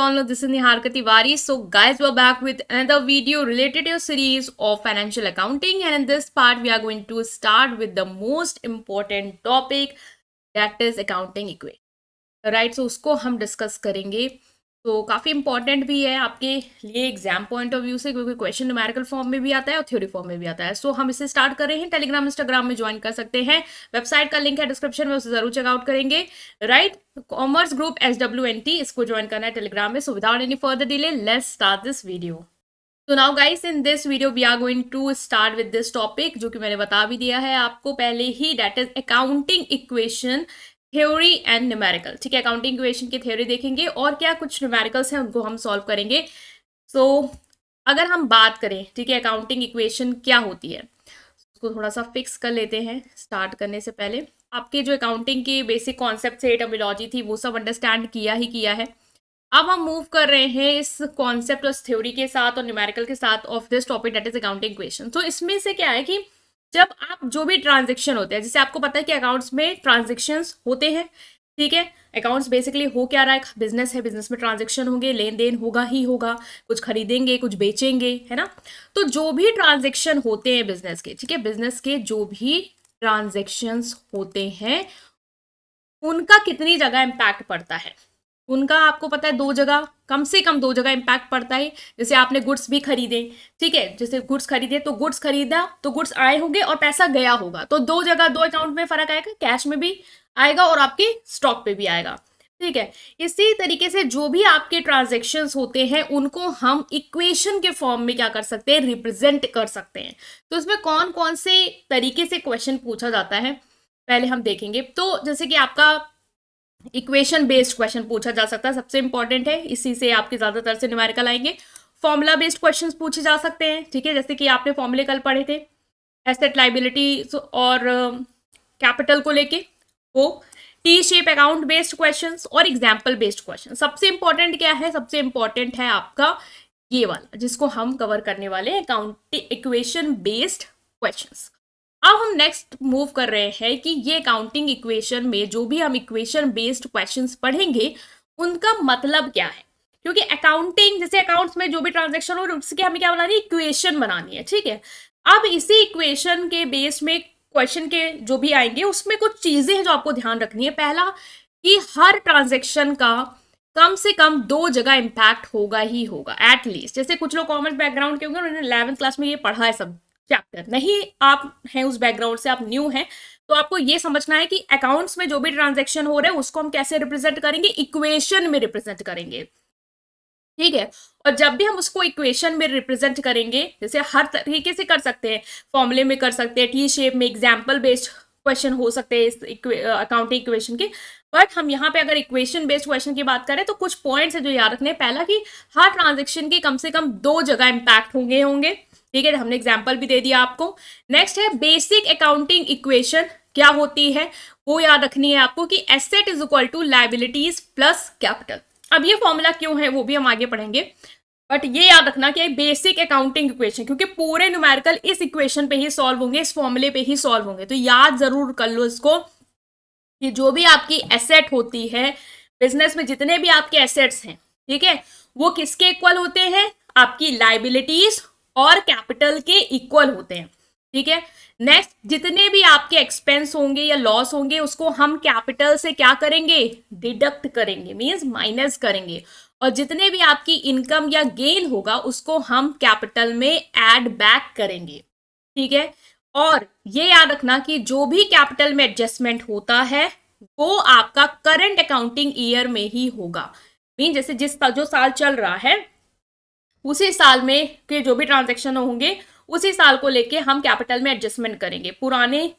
all know this is Niharika Tiwari. So guys, we're back with another video related to a series of financial accounting, and in this part we are going to start with the most important topic, that is accounting equation. Right, so उसको हम discuss करेंगे। तो काफ़ी important भी है आपके लिए exam point of view से, क्योंकि क्वेश्चन न्यूमेरिकल फॉर्म में भी आता है और थ्योरी फॉर्म में भी आता है। सो हम इसे स्टार्ट कर रहे हैं। टेलीग्राम इंस्टाग्राम में ज्वाइन कर सकते हैं, वेबसाइट का लिंक है डिस्क्रिप्शन में, उसे जरूर चेकआउट करेंगे। राइट, कॉमर्स ग्रुप SWNT, इसको ज्वाइन करना है टेलीग्राम में। So without any further delay let's start this video. तो now guys, in this video we are going to start with this topic, जो कि मैंने बता भी दिया है आपको पहले ही, that is accounting equation theory and numerical. ठीक है, अकाउंटिंग इक्वेशन की थ्योरी देखेंगे और क्या कुछ न्यूमेरिकल्स हैं उनको हम सॉल्व करेंगे। सो अगर हम बात करें, ठीक है, अकाउंटिंग इक्वेशन क्या होती है, उसको थोड़ा सा फिक्स कर लेते हैं स्टार्ट करने से पहले। आपके जो अकाउंटिंग की बेसिक कॉन्सेप्ट से टर्मिनोलॉजी थी वो सब अंडरस्टैंड किया ही किया है। अब हम मूव कर रहे हैं इस कॉन्सेप्ट और थ्योरी के साथ और न्यूमेरिकल के साथ of this topic, that is accounting equation. तो इसमें से क्या है कि जब आप जो भी ट्रांजेक्शन होते हैं, जैसे आपको पता है कि अकाउंट्स में ट्रांजेक्शन्स होते हैं, ठीक है, अकाउंट्स बेसिकली हो क्या रहा है, बिजनेस है, बिजनेस में ट्रांजेक्शन होंगे, लेन देन होगा ही होगा, कुछ खरीदेंगे कुछ बेचेंगे, है ना। तो जो भी ट्रांजेक्शन होते हैं बिजनेस के, ठीक है, बिजनेस के जो भी ट्रांजेक्शन्स होते हैं उनका कितनी जगह इम्पैक्ट पड़ता है, उनका आपको पता है दो जगह, कम से कम दो जगह इम्पैक्ट पड़ता है। जैसे आपने गुड्स भी खरीदे, ठीक है, जैसे गुड्स खरीदे तो गुड्स खरीदा तो गुड्स आए होंगे और पैसा गया होगा, तो दो जगह दो अकाउंट में फर्क आएगा, कैश में भी आएगा और आपके स्टॉक पे भी आएगा। ठीक है, इसी तरीके से जो भी आपके ट्रांजेक्शन्स होते हैं उनको हम इक्वेशन के फॉर्म में क्या कर सकते हैं, रिप्रेजेंट कर सकते हैं। तो इसमें कौन कौन से तरीके से क्वेश्चन पूछा जाता है पहले हम देखेंगे। तो जैसे कि आपका इक्वेशन बेस्ड क्वेश्चन पूछा जा सकता है, सबसे इंपॉर्टेंट है, इसी से आपके ज्यादातर से न्यूमेरिकल आएंगे। फॉर्मूला बेस्ड क्वेश्चंस पूछे जा सकते हैं, ठीक है, जैसे कि आपने फॉर्मूले कल पढ़े थे एसेट लाइबिलिटी और कैपिटल को लेके, वो T shape account based questions और एग्जाम्पल बेस्ड क्वेश्चन। सबसे इंपॉर्टेंट क्या है, सबसे इंपॉर्टेंट है आपका ये वाला, जिसको हम कवर करने वाले हैं, अकाउंटिंग इक्वेशन बेस्ड क्वेश्चंस। अब हम नेक्स्ट मूव कर रहे हैं कि ये अकाउंटिंग इक्वेशन में जो भी हम इक्वेशन बेस्ड क्वेश्चंस पढ़ेंगे उनका मतलब क्या है, क्योंकि अकाउंटिंग जैसे अकाउंट्स में जो भी ट्रांजैक्शन हो उसके हमें क्या बनानी है, इक्वेशन बनानी है। ठीक है, अब इसी इक्वेशन के बेस में क्वेश्चन के जो भी आएंगे उसमें कुछ चीजें हैं जो आपको ध्यान रखनी है। पहला कि हर ट्रांजेक्शन का कम से कम दो जगह इंपैक्ट होगा ही होगा एटलीस्ट। जैसे कुछ लोग कॉमर्स बैकग्राउंड के होंगे, उन्होंने 11th क्लास में ये पढ़ा है सब चैप्टर, नहीं आप हैं उस बैकग्राउंड से, आप न्यू हैं, तो आपको ये समझना है कि अकाउंट्स में जो भी ट्रांजैक्शन हो रहे हैं उसको हम कैसे रिप्रेजेंट करेंगे, इक्वेशन में रिप्रेजेंट करेंगे। ठीक है, और जब भी हम उसको इक्वेशन में रिप्रेजेंट करेंगे, जैसे हर तरीके से कर सकते हैं, फॉर्मूले में कर सकते हैं, टी शेप में, एग्जाम्पल बेस्ड क्वेश्चन हो सकते हैं इस अकाउंटिंग इक्वेशन के, बट हम यहाँ पे अगर इक्वेशन बेस्ड क्वेश्चन की बात करें तो कुछ पॉइंट्स है जो याद रखने हैं। पहला कि हर ट्रांजेक्शन के कम से कम दो जगह इंपैक्ट होंगे, ठीक है, हमने एग्जाम्पल भी दे दिया आपको। नेक्स्ट है बेसिक अकाउंटिंग इक्वेशन क्या होती है, वो याद रखनी है आपको कि asset is equal to liabilities plus capital. अब ये फॉर्मूला क्यों है वो भी हम आगे पढ़ेंगे, बट ये याद रखना कि बेसिक अकाउंटिंग इक्वेशन, क्योंकि पूरे न्यूमेरिकल इस इक्वेशन पे ही सॉल्व होंगे, इस फॉर्मूले पे ही सॉल्व होंगे, तो याद जरूर कर लो इसको कि जो भी आपकी एसेट होती है बिजनेस में, जितने भी आपके एसेट्स हैं, ठीक है, वो किसके इक्वल होते हैं, आपकी लायबिलिटीज और कैपिटल के इक्वल होते हैं। ठीक है, नेक्स्ट जितने भी आपके एक्सपेंस होंगे या लॉस होंगे उसको हम कैपिटल से क्या करेंगे, डिडक्ट करेंगे, मींस माइनस करेंगे, और जितने भी आपकी इनकम या गेन होगा उसको हम कैपिटल में ऐड बैक करेंगे। ठीक है, और ये याद रखना कि जो भी कैपिटल में एडजस्टमेंट होता है वो आपका करंट अकाउंटिंग ईयर में ही होगा, मीन जैसे जो साल चल रहा है उसी साल में के जो भी ट्रांजैक्शन होंगे उसी साल को लेके हम कैपिटल में एडजस्टमेंट करेंगे, पुराने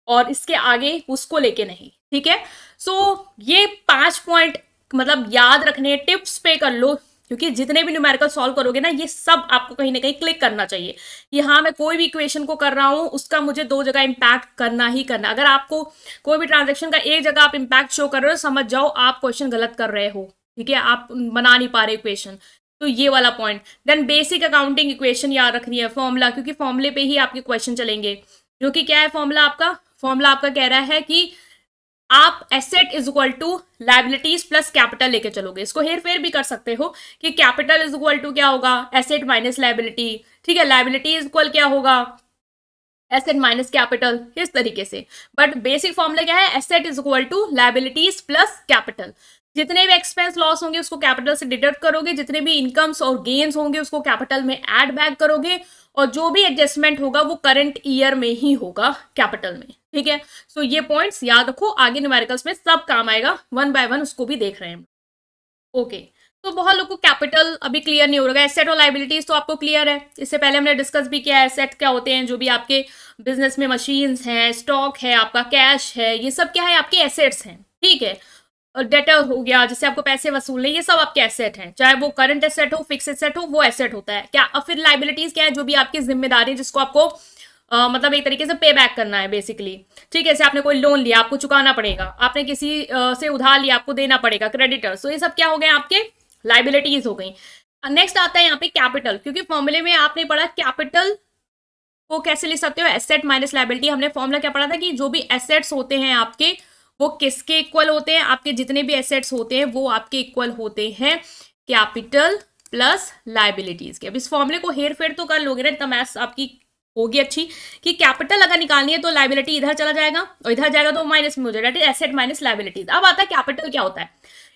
और इसके आगे उसको लेके नहीं। ठीक है, सो ये 5 पॉइंट मतलब याद रखने, टिप्स पे कर लो, क्योंकि जितने भी न्यूमेरिकल सॉल्व करोगे ना ये सब आपको कहीं ना कहीं क्लिक करना चाहिए कि हाँ मैं कोई भी इक्वेशन को कर रहा हूँ उसका मुझे दो जगह इंपैक्ट करना ही करना। अगर आपको कोई भी ट्रांजेक्शन का एक जगह आप इंपैक्ट शो कर रहे हो, समझ जाओ आप क्वेश्चन गलत कर रहे हो, ठीक है, आप बना नहीं पा रहे इक्वेशन। तो ये वाला point. Then basic accounting equation याद रखनी है, फॉर्मूला, क्योंकि फॉर्मूले पे ही आपके क्वेश्चन चलेंगे, जो कि क्या है फॉर्मूला आपका कह रहा है कि आप asset is equal to liabilities plus capital लेके चलोगे। इसको हेर फेर भी कर सकते हो कि कैपिटल इज इक्वल टू क्या होगा, एसेट माइनस लाइबिलिटी, ठीक है। लाइबिलिटी इज इक्वल क्या होगा, एसेट माइनस कैपिटल, इस तरीके से। बट बेसिक फॉर्मूला क्या है, asset is equal to liabilities plus capital. जितने भी एक्सपेंस लॉस होंगे उसको कैपिटल से डिडक्ट करोगे, जितने भी इनकम्स और गेन्स होंगे उसको कैपिटल में ऐड बैक करोगे, और जो भी एडजस्टमेंट होगा वो करंट ईयर में ही होगा कैपिटल में, ठीक है। सो ये पॉइंट्स याद रखो, आगे न्यूमेरिकल्स में सब काम आएगा, वन बाय वन उसको भी देख रहे हैं। ओके, तो बहुत लोग को कैपिटल अभी क्लियर नहीं हो रहा है। एसेट और लाइबिलिटीज तो आपको क्लियर है, इससे पहले हमने डिस्कस भी किया है। एसेट क्या होते हैं, जो भी आपके बिजनेस में मशीन्स हैं, स्टॉक है, आपका कैश है, ये सब क्या है, आपके एसेट्स हैं, ठीक है। और डेटर हो गया, जिससे आपको पैसे वसूलने, ये सब आपके एसेट हैं, चाहे वो करंट एसेट हो, फिक्स एसेट हो, वो एसेट होता है क्या। अब फिर लाइबिलिटीज क्या है, जो भी आपकी जिम्मेदारी, जिसको आपको मतलब एक तरीके से पे बैक करना है बेसिकली, ठीक है। जैसे आपने कोई लोन लिया, आपको चुकाना पड़ेगा, आपने किसी से उधार लिया, आपको देना पड़ेगा, क्रेडिटर्स, तो ये सब क्या हो गए, आपके लाइबिलिटीज हो गई। नेक्स्ट आता है यहाँ पे कैपिटल, क्योंकि फॉर्मूले में आपने पढ़ा कैपिटल को कैसे लिख सकते हो, एसेट माइनस लाइबिलिटी। हमने फॉर्मूला क्या पढ़ा था कि जो भी एसेट्स होते हैं आपके, वो किसके इक्वल होते हैं, आपके जितने भी एसेट्स होते हैं वो आपके इक्वल होते हैं कैपिटल प्लस लाइबिलिटीज के। अब इस फॉर्मूले को हेर फेर तो कर लोगे ना, इतना मैथ्स आपकी होगी अच्छी, कि कैपिटल अगर निकालनी है तो लाइबिलिटी इधर चला जाएगा और इधर जाएगा तो माइनस में हो जाएगा, एसेट माइनस लाइबिलिटीज। अब आता है कैपिटल क्या होता है,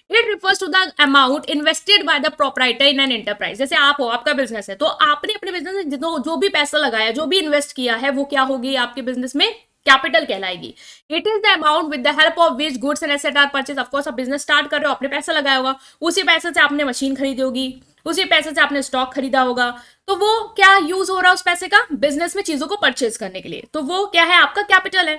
it refers to the amount invested by the proprietor in an enterprise. जैसे आप हो, आपका बिजनेस है, तो आपने अपने बिजनेस में जो भी पैसा लगाया, जो भी इन्वेस्ट किया है, वो क्या होगी आपके बिजनेस में, कैपिटल कहलाएगी। It is the amount with the help of which goods and asset are purchase. Of course आप बिजनेस स्टार्ट कर रहे हो, आपने पैसा लगाया होगा, उसी पैसे से आपने मशीन खरीदी होगी, उसी पैसे से आपने स्टॉक खरीदा होगा, तो वो क्या यूज हो रहा है उस पैसे का, बिजनेस में चीजों को परचेज करने के लिए, तो वो क्या है, आपका कैपिटल है,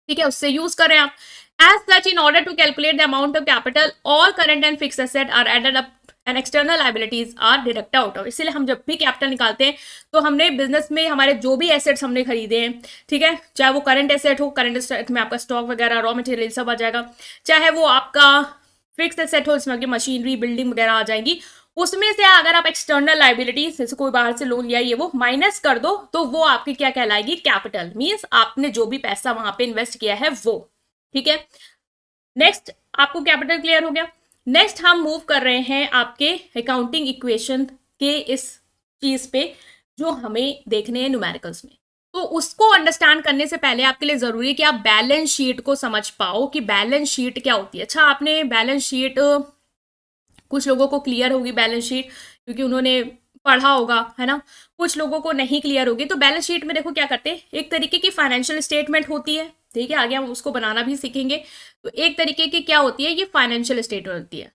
ठीक है, उससे यूज कर रहे हैं आप। As such, in order to calculate the amount of capital, all current and fixed assets are added up and external liabilities are deducted out of। इसलिए हम जब भी कैपिटल निकालते हैं तो हमने बिजनेस में हमारे जो भी एसेट्स हमने खरीदे हैं, ठीक है, चाहे वो करंट एसेट हो, करंट एसेट में आपका स्टॉक वगैरह, रॉ मटेरियल सब आ जाएगा, चाहे वो आपका फिक्स एसेट हो, इसमें आपकी मशीनरी, बिल्डिंग वगैरह आ जाएंगी, उसमें से अगर आप एक्सटर्नल लाइबिलिटी, जैसे कोई बाहर से लोन लिया, ये वो माइनस कर दो, तो वो आपकी क्या कहलाएगी, कैपिटल। मीन्स आपने जो भी पैसा वहां पे इन्वेस्ट किया है वो, ठीक है। नेक्स्ट आपको कैपिटल क्लियर हो गया। नेक्स्ट हम मूव कर रहे हैं आपके अकाउंटिंग इक्वेशन के इस चीज पे, जो हमें देखने हैं न्यूमेरिकल्स में। तो उसको अंडरस्टैंड करने से पहले आपके लिए जरूरी है कि आप बैलेंस शीट को समझ पाओ कि बैलेंस शीट क्या होती है। अच्छा, आपने बैलेंस शीट, कुछ लोगों को क्लियर होगी बैलेंस शीट क्योंकि उन्होंने पढ़ा होगा, है ना, कुछ लोगों को नहीं क्लियर होगी। तो बैलेंस शीट में देखो क्या करते हैं, एक तरीके की फाइनेंशियल स्टेटमेंट होती है, ठीक है, आगे हम उसको बनाना भी सीखेंगे। तो एक तरीके की क्या होती है, ये फाइनेंशियल स्टेटमेंट होती है,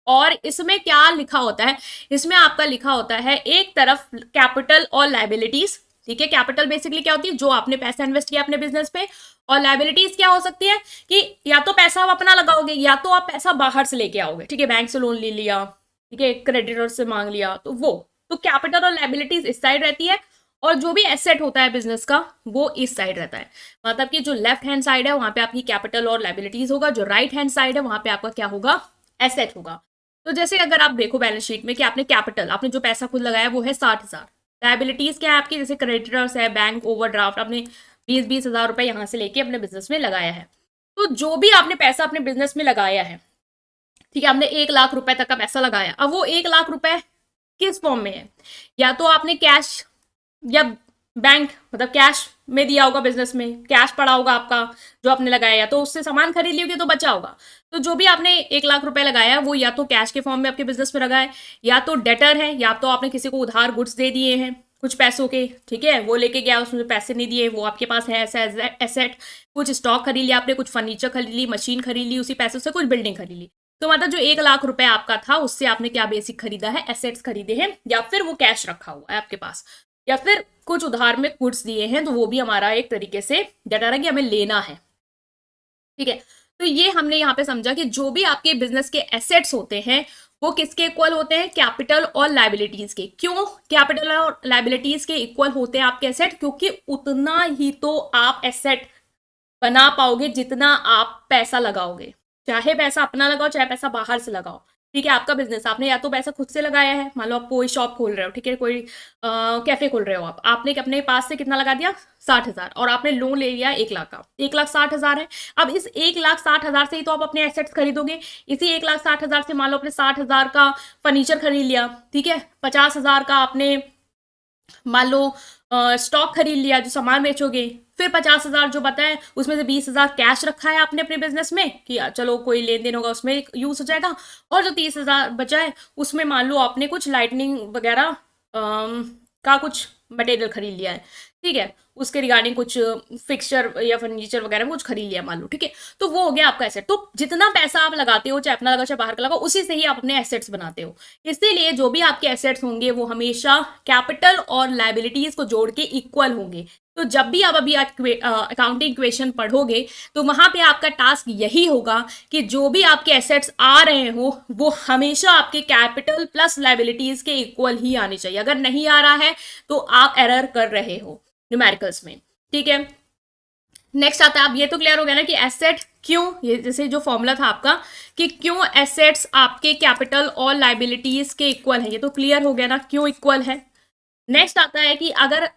और इसमें क्या लिखा होता है, इसमें आपका लिखा होता है एक तरफ कैपिटल और लाइबिलिटीज, ठीक है। कैपिटल बेसिकली क्या होती है, जो आपने पैसा इन्वेस्ट किया अपने बिजनेस पे, और लाइबिलिटीज क्या हो सकती है कि या तो पैसा आप अपना लगाओगे, या तो आप पैसा बाहर से लेके आओगे, ठीक है, बैंक से लोन ले लिया, ठीक है, क्रेडिटर से मांग लिया, तो वो, तो कैपिटल और लाइबिलिटीज इस साइड रहती है, और जो भी एसेट होता है बिजनेस का वो इस साइड रहता है। मतलब कि जो लेफ्ट हैंड साइड है वहां पे आपकी कैपिटल और लाइबिलिटीज होगा, जो राइट हैंड साइड है वहां पे आपका क्या होगा, एसेट होगा। तो जैसे अगर आप देखो बैलेंस शीट में कि आपने कैपिटल, आपने जो पैसा खुद लगाया वो है 60,000, लाइबिलिटीज क्या है आपकी, जैसे क्रेडिटर्स है, बैंक ओवरड्राफ्ट, आपने 20-20 हजार रुपए यहाँ से लेके अपने बिजनेस में लगाया है। तो जो भी आपने पैसा अपने बिजनेस में लगाया है, ठीक है, आपने 1 लाख रुपए तक का पैसा लगाया, अब वो 1 लाख रुपए किस फॉर्म में है, या तो आपने कैश या बैंक, मतलब कैश में दिया होगा, बिजनेस में कैश पड़ा होगा आपका जो आपने लगाया, तो उससे सामान खरीद लियोगे तो बचा होगा। तो जो भी आपने 1 लाख रुपए लगाया वो या तो कैश के फॉर्म में आपके बिजनेस में लगा है, या तो डेटर है, या तो आपने किसी को उधार गुड्स दे दिए हैं कुछ पैसों के, ठीक है, वो लेके गया, उसमें पैसे नहीं दिए, वो आपके पास है ऐसा एसेट। कुछ स्टॉक खरीद लिया आपने, कुछ फर्नीचर खरीद ली, मशीन खरीद ली, उसी पैसों से कुछ बिल्डिंग खरीद ली। तो मतलब जो 1 लाख रुपए आपका था उससे आपने क्या बेसिक खरीदा है, एसेट्स खरीदे हैं, या फिर वो कैश रखा हुआ है आपके पास, या फिर कुछ उधार में गुड्स दिए हैं, तो वो भी हमारा एक तरीके से डेटा है कि हमें लेना है, ठीक है। तो ये हमने यहाँ पे समझा कि जो भी आपके बिजनेस के एसेट्स होते हैं वो किसके इक्वल होते हैं, कैपिटल और लाइबिलिटीज के। क्यों कैपिटल और लाइबिलिटीज के इक्वल होते हैं आपके एसेट, क्योंकि उतना ही तो आप एसेट बना पाओगे जितना आप पैसा लगाओगे, चाहे पैसा अपना लगाओ चाहे पैसा बाहर से लगाओ, ठीक है, आपका बिजनेस, आपने या तो पैसा खुद से लगाया है, मान लो आप कोई शॉप खोल रहे हो, ठीक है, कोई कैफे खोल रहे हो आप, आपने अपने पास से कितना लगा दिया, 60,000, और आपने लोन ले लिया 1 लाख का, 1,60,000 है। अब इस 1,60,000 से ही तो आप अपने एसेट्स खरीदोगे। इसी 1,60,000 से मान लो आपने 60,000 का फर्नीचर खरीद लिया, ठीक है, 50,000 का आपने मान लो स्टॉक खरीद लिया जो सामान बेचोगे, फिर 50,000 जो बताए उसमें से 20,000 कैश रखा है आपने अपने बिजनेस में कि चलो कोई लेन देन होगा उसमें यूज हो जाएगा, और जो 30,000 बचा है उसमें मान लो आपने कुछ लाइटनिंग वगैरह का कुछ मटेरियल खरीद लिया है, ठीक है, उसके रिगार्डिंग कुछ फिक्सचर या फर्नीचर वगैरह में कुछ खरीद लिया मान लो, ठीक है, तो वो हो गया आपका एसेट। तो जितना पैसा आप लगाते हो, चाहे अपना लगाओ चाहे बाहर का लगाओ, उसी से ही आप अपने एसेट्स बनाते हो। इसीलिए जो भी आपके एसेट्स होंगे वो हमेशा कैपिटल और लाइबिलिटीज को जोड़ के इक्वल होंगे। तो जब भी आप अभी अकाउंटिंग इक्वेशन पढ़ोगे तो वहां पे आपका टास्क यही होगा कि जो भी आपके एसेट्स आ रहे हो वो हमेशा आपके कैपिटल प्लस लाइबिलिटीज के इक्वल ही आने चाहिए। अगर नहीं आ रहा है तो आप एरर कर रहे हो न्यूमेरिकल्स में, ठीक है। नेक्स्ट आता है, अब ये तो क्लियर हो गया ना कि एसेट क्यों, ये जैसे जो फॉर्मूला था आपका कि क्यों एसेट्स आपके कैपिटल और लाइबिलिटीज के इक्वल है, ये तो क्लियर हो गया ना क्यों इक्वल है। नेक्स्ट आता है कि अगर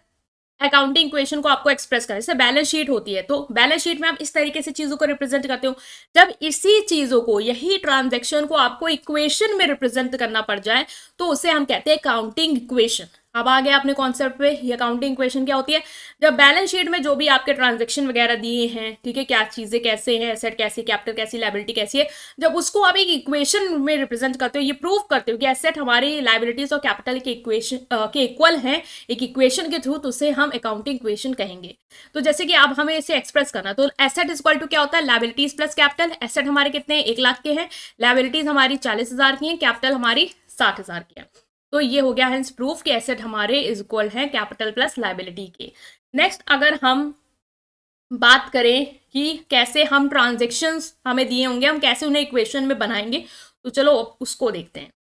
अकाउंटिंग इक्वेशन को आपको एक्सप्रेस करें, जैसे बैलेंस शीट होती है, तो बैलेंस शीट में आप इस तरीके से चीजों को रिप्रेजेंट करते हो। जब इसी चीजों को, यही ट्रांजैक्शन को आपको इक्वेशन में रिप्रेजेंट करना पड़ जाए तो उसे हम कहते हैं अकाउंटिंग इक्वेशन। अब आ गया अपने कॉन्सेप्ट पे, ये अकाउंटिंग इक्वेशन क्या होती है। जब बैलेंस शीट में जो भी आपके ट्रांजेक्शन वगैरह दिए हैं, ठीक है, क्या चीजें कैसे हैं, एसेट कैसी, कैपिटल कैसी, लाइबिलिटी कैसी है, जब उसको आप एक इक्वेशन में रिप्रेजेंट करते हो, ये प्रूव करते हो कि एसेट हमारी लाइबिलिटीज और कैपिटल के इक्वेशन के इक्वल हैं एक इक्वेशन के थ्रू, तो उसे हम अकाउंटिंग इक्वेशन कहेंगे। तो जैसे कि अब हमें इसे एक्सप्रेस करना, तो एसेट इज इक्वल टू क्या होता है, लाइबिलिटीज प्लस कैपिटल। एसेट हमारे कितने हैं, 1 लाख के हैं, लाइबिलिटीज हमारी 40,000 की हैं, कैपिटल हमारी 60,000 की है। तो ये हो गया हेंस प्रूफ कि एसेट हमारे इज इक्वल है कैपिटल प्लस लाइबिलिटी के। नेक्स्ट अगर हम बात करें कि कैसे हम ट्रांजेक्शन्स हमें दिए होंगे, हम कैसे उन्हें इक्वेशन में बनाएंगे, तो चलो उसको देखते हैं।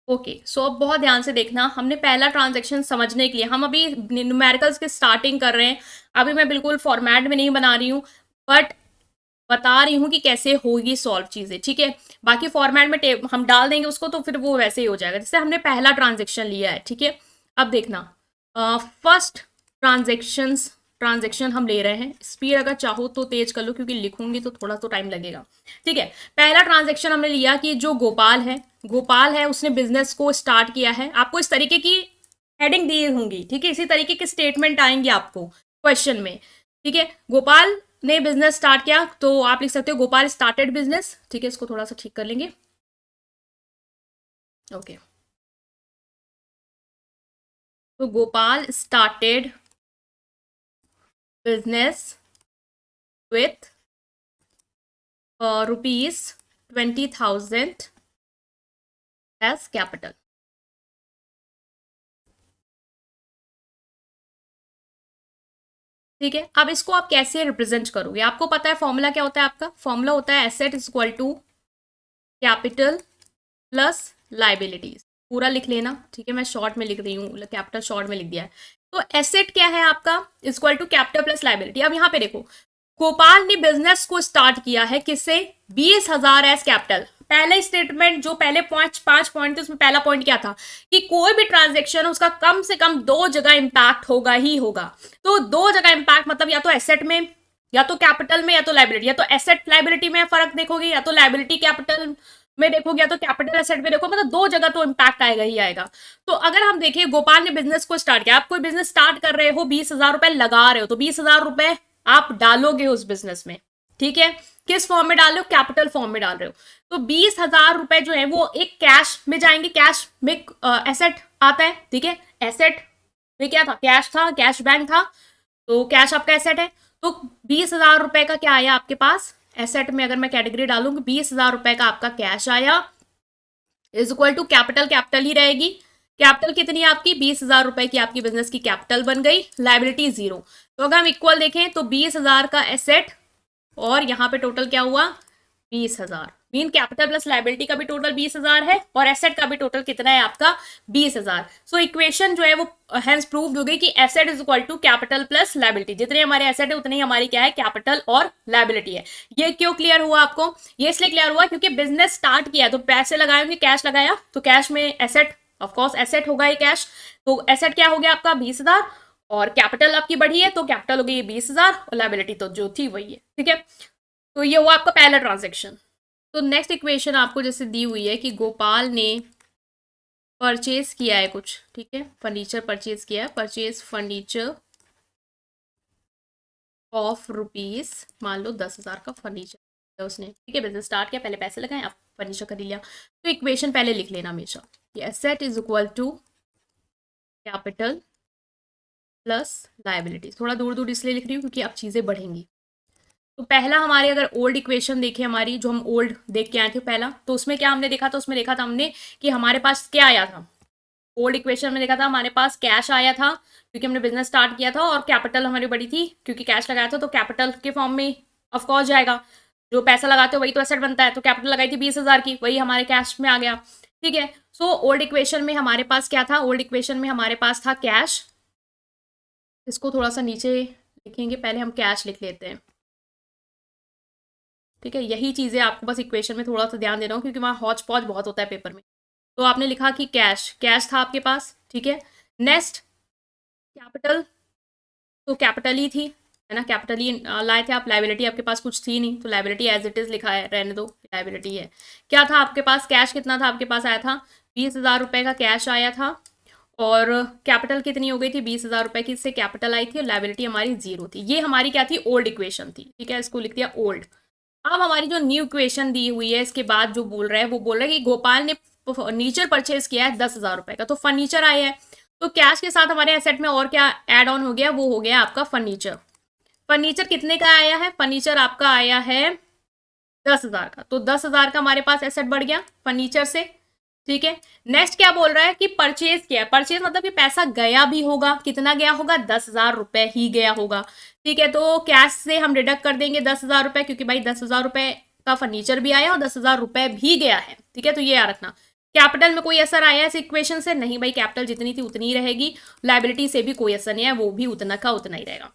ओके, सो अब बहुत ध्यान से देखना, हमने पहला ट्रांजैक्शन समझने के लिए, हम अभी न्यूमेरिकल्स के स्टार्टिंग कर रहे हैं, अभी मैं बिल्कुल फॉर्मेट में नहीं बना रही हूँ, बट बता रही हूँ कि कैसे होगी सॉल्व चीजें, ठीक है। बाकी फॉर्मेट में हम डाल देंगे उसको तो फिर वो वैसे ही हो जाएगा। जैसे हमने पहला ट्रांजेक्शन लिया है, ठीक है, अब देखना फर्स्ट ट्रांजेक्शन हम ले रहे हैं। स्पीड अगर चाहो तो तेज कर लो क्योंकि लिखूंगी तो थोड़ा तो टाइम लगेगा, ठीक है। पहला ट्रांजेक्शन हमने लिया कि जो गोपाल है उसने बिजनेस को स्टार्ट किया है। आपको इस तरीके की हेडिंग दी होंगी, ठीक है, इसी तरीके के स्टेटमेंट आएंगे आपको क्वेश्चन में, ठीक है। गोपाल ने बिजनेस स्टार्ट किया तो आप लिख सकते हो गोपाल स्टार्टेड बिजनेस, ठीक है। इसको थोड़ा सा ठीक कर लेंगे, ओके। तो Gopal started business with ₹20,000 as capital, ठीक है। अब इसको आप कैसे रिप्रेजेंट करोगे, आपको पता है फॉर्मूला क्या होता है, आपका फॉर्मूला होता है asset is equal to capital plus liabilities. पूरा लिख लेना, ठीक है, मैं शॉर्ट में लिख रही हूँ, कैपिटल शॉर्ट में लिख दिया है। तो एसेट क्या है आपका, equal to capital plus liability. अब यहाँ पे देखो, गोपाल ने बिजनेस को स्टार्ट किया है किससे, 20,000 एज कैपिटल। पहले स्टेटमेंट जो पहले 5 पॉइंट थे उसमें पहला पॉइंट क्या था कि कोई भी ट्रांजेक्शन उसका कम से कम 2 जगह इंपैक्ट होगा ही होगा। तो 2 जगह इंपैक्ट मतलब या तो एसेट में, या तो कैपिटल में, या तो लाइबिलिटी, या तो एसेट लाइबिलिटी में फर्क देखोगे, या तो लाइबिलिटी कैपिटल में देखोगे, या तो कैपिटल एसेट में देखो, मतलब 2 जगह तो इंपैक्ट आएगा ही आएगा। तो अगर हम देखें गोपाल ने बिजनेस को स्टार्ट किया, आप कोई बिजनेस स्टार्ट कर रहे हो, 20,000 रुपए लगा रहे हो, तो 20,000 रुपए आप डालोगे उस बिजनेस में, ठीक है। किस फॉर्म में डाल रहे हो, कैपिटल फॉर्म में डाल रहे हो। तो 20,000 रुपए जो है वो एक कैश में जाएंगे, कैश में एसेट आता है, ठीक है। एसेट में क्या था, कैश था, कैश बैंक था, तो कैश आपका एसेट है। तो 20,000 रुपए का क्या आया आपके पास एसेट में, अगर मैं कैटेगरी डालूंगी 20,000 रुपए का आपका कैश आया, इज इक्वल टू कैपिटल ही रहेगी। कैपिटल कितनी आपकी, 20,000 रुपए की आपकी बिजनेस की कैपिटल बन गई, लाइबिलिटी 0। तो अगर हम इक्वल देखें तो 20,000 का एसेट और यहाँ पे टोटल क्या हुआ 20,000। मीन कैपिटल प्लस लाइबिलिटी का भी टोटल 20,000 है और एसेट का भी टोटल कितना है आपका 20,000। सो इक्वेशन जो है वो हेंस प्रूव्ड हो गई कि asset is equal to capital plus liability. जितने हमारे एसेट है उतनी ही हमारी क्या है कैपिटल और लाइबिलिटी है। ये क्यों क्लियर हुआ आपको? ये इसलिए क्लियर हुआ क्योंकि बिजनेस स्टार्ट किया तो पैसे लगाए होंगे, कैश लगाया तो कैश में एसेट, ऑफकोर्स एसेट होगा ये कैश। तो एसेट क्या हो गया आपका 20,000 और कैपिटल आपकी बढ़ी है तो कैपिटल हो गई 20,000 और लाइबिलिटी तो जो थी वही है। ठीक है, तो ये हुआ आपका पहला ट्रांजेक्शन। तो नेक्स्ट इक्वेशन आपको जैसे दी हुई है कि गोपाल ने परचेज किया है कुछ, ठीक है, फर्नीचर परचेज किया है, परचेज फर्नीचर ऑफ रुपीज, मान लो 10,000 का फर्नीचर उसने, ठीक है, बिजनेस स्टार्ट किया, पहले पैसे लगाए, अब फर्नीचर खरीद लिया। तो इक्वेशन पहले लिख लेना हमेशा, asset is equal to capital plus liability. थोड़ा दूर दूर इसलिए लिख रही हूँ क्योंकि अब चीज़ें बढ़ेंगी। तो पहला हमारे अगर ओल्ड इक्वेशन देखें, हमारी जो हम ओल्ड देख के आए थे पहला, तो उसमें क्या हमने देखा था? उसमें देखा था हमने कि हमारे पास क्या आया था। ओल्ड इक्वेशन में देखा था हमारे पास कैश आया था क्योंकि हमने बिजनेस स्टार्ट किया था और कैपिटल हमारी बड़ी थी क्योंकि कैश लगाया था, तो कैपिटल के फॉर्म में ऑफकोर्स जाएगा। जो पैसा लगाते हो वही तो एसेट बनता है। तो कैपिटल लगाई थी 20,000 की, वही हमारे कैश में आ गया। ठीक है, सो ओल्ड इक्वेशन में हमारे पास क्या था? ओल्ड इक्वेशन में हमारे पास था कैश। इसको थोड़ा सा नीचे लिखेंगे, पहले हम कैश लिख लेते हैं। ठीक है, यही चीज़ें आपको बस इक्वेशन में थोड़ा सा ध्यान दे रहा हूँ क्योंकि वहाँ हौच पौच बहुत होता है पेपर में। तो आपने लिखा कि कैश, कैश था आपके पास, ठीक है। नेक्स्ट कैपिटल, तो कैपिटल ही थी, है ना, कैपिटल ही लाए थे आप। लाइबिलिटी आपके पास कुछ थी नहीं, तो लाइबिलिटी एज इट इज़ लिखा है, रहने दो, लाइबिलिटी है। क्या था आपके पास? कैश कितना था आपके पास? आया था 20,000 रुपये का कैश आया था और कैपिटल कितनी हो गई थी? 20,000 रुपये की इससे कैपिटल आई थी और लाइबिलिटी हमारी जीरो थी। ये हमारी क्या थी? ओल्ड इक्वेशन थी। ठीक है, इसको लिख दिया ओल्ड। अब हमारी जो न्यू इक्वेशन दी हुई है इसके बाद जो बोल रहा है वो बोल रहा है कि गोपाल ने फर्नीचर परचेज किया है 10,000 रुपए का, तो फर्नीचर आया है। तो कैश के साथ हमारे एसेट में और क्या ऐड ऑन हो गया? वो हो गया आपका फर्नीचर। फर्नीचर कितने का आया है? फर्नीचर आपका आया है 10,000 का, तो 10,000 का हमारे पास एसेट बढ़ गया फर्नीचर से। ठीक है, नेक्स्ट क्या बोल रहा है कि परचेज किया। परचेज मतलब कि पैसा गया भी होगा, कितना गया होगा? 10,000 रुपए ही गया होगा। ठीक है, तो कैश से हम डिडक्ट कर देंगे 10,000 रुपए क्योंकि भाई 10,000 रुपए का फर्नीचर भी आया और 10,000 रुपए भी गया है। ठीक है, तो ये याद रखना। कैपिटल में कोई असर आया इस इक्वेशन से? नहीं भाई, कैपिटल जितनी थी उतनी ही रहेगी। लाइबिलिटी से भी कोई असर नहीं है, वो भी उतना का उतना ही रहेगा।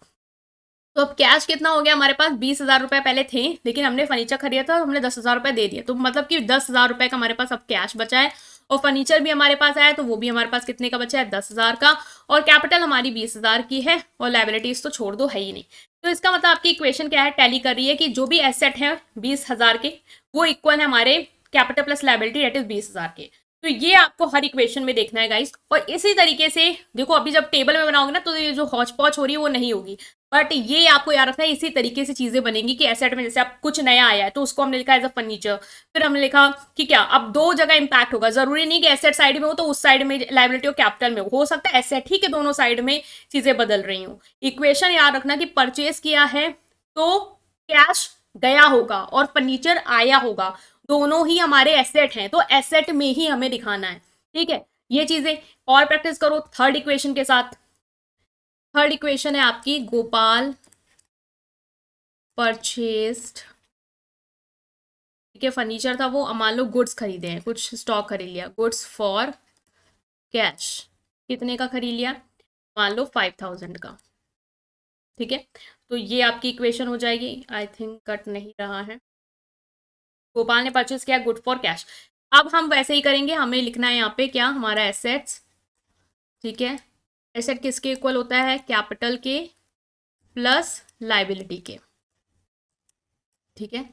तो अब कैश कितना हो गया हमारे पास? 20,000 रुपए पहले थे लेकिन हमने फर्नीचर खरीदा था, हमने 10,000 रुपए दे दिए, तो मतलब कि 10,000 रुपए का हमारे पास अब कैश बचा है और फर्नीचर भी हमारे पास आया तो वो भी हमारे पास कितने का बचा है? 10,000 का। और कैपिटल हमारी 20,000 की है और लाइबिलिटीज तो छोड़ दो, है ही नहीं। तो इसका मतलब आपकी इक्वेशन क्या है? टैली कर रही है कि जो भी एसेट है 20,000 के वो इक्वल है हमारे capital plus liability, debt is 20,000 के। तो ये आपको हर इक्वेशन में देखना है गाइस। और इसी तरीके से देखो, अभी जब टेबल में बनाओगे ना तो ये जो हौच पौच हो रही है वो नहीं होगी, बट ये आपको याद रखना है, इसी तरीके से चीजें बनेंगी कि एसेट में जैसे आप कुछ नया आया है तो उसको हमने लिखा एज अ फर्नीचर, फिर हमने लिखा कि क्या अब दो जगह इंपैक्ट होगा। जरूरी नहीं कि एसेट साइड में हो तो उस साइड में लाइबिलिटी और कैपिटल में हो सकता है एसेट ही के दोनों साइड में चीजें बदल रही हूँ। इक्वेशन याद रखना कि परचेज किया है तो कैश गया होगा और फर्नीचर आया होगा, दोनों ही हमारे एसेट हैं, तो एसेट में ही हमें दिखाना है। ठीक है, ये चीजें और प्रैक्टिस करो थर्ड इक्वेशन के साथ। थर्ड इक्वेशन है आपकी गोपाल परचेस्ड, ठीक है, फर्नीचर था वो, मान लो गुड्स खरीदे हैं, कुछ स्टॉक खरीद लिया, गुड्स फॉर कैश, कितने का खरीद लिया? मान लो 5,000 का। ठीक है, तो ये आपकी इक्वेशन हो जाएगी। आई थिंक कट नहीं रहा है। गोपाल ने परचेज किया गुड फॉर कैश। अब हम वैसे ही करेंगे, हमें लिखना है यहाँ पे क्या? हमारा एसेट्स। ठीक है, एसेट किसके इक्वल होता है? कैपिटल के प्लस लाइबिलिटी के। ठीक है,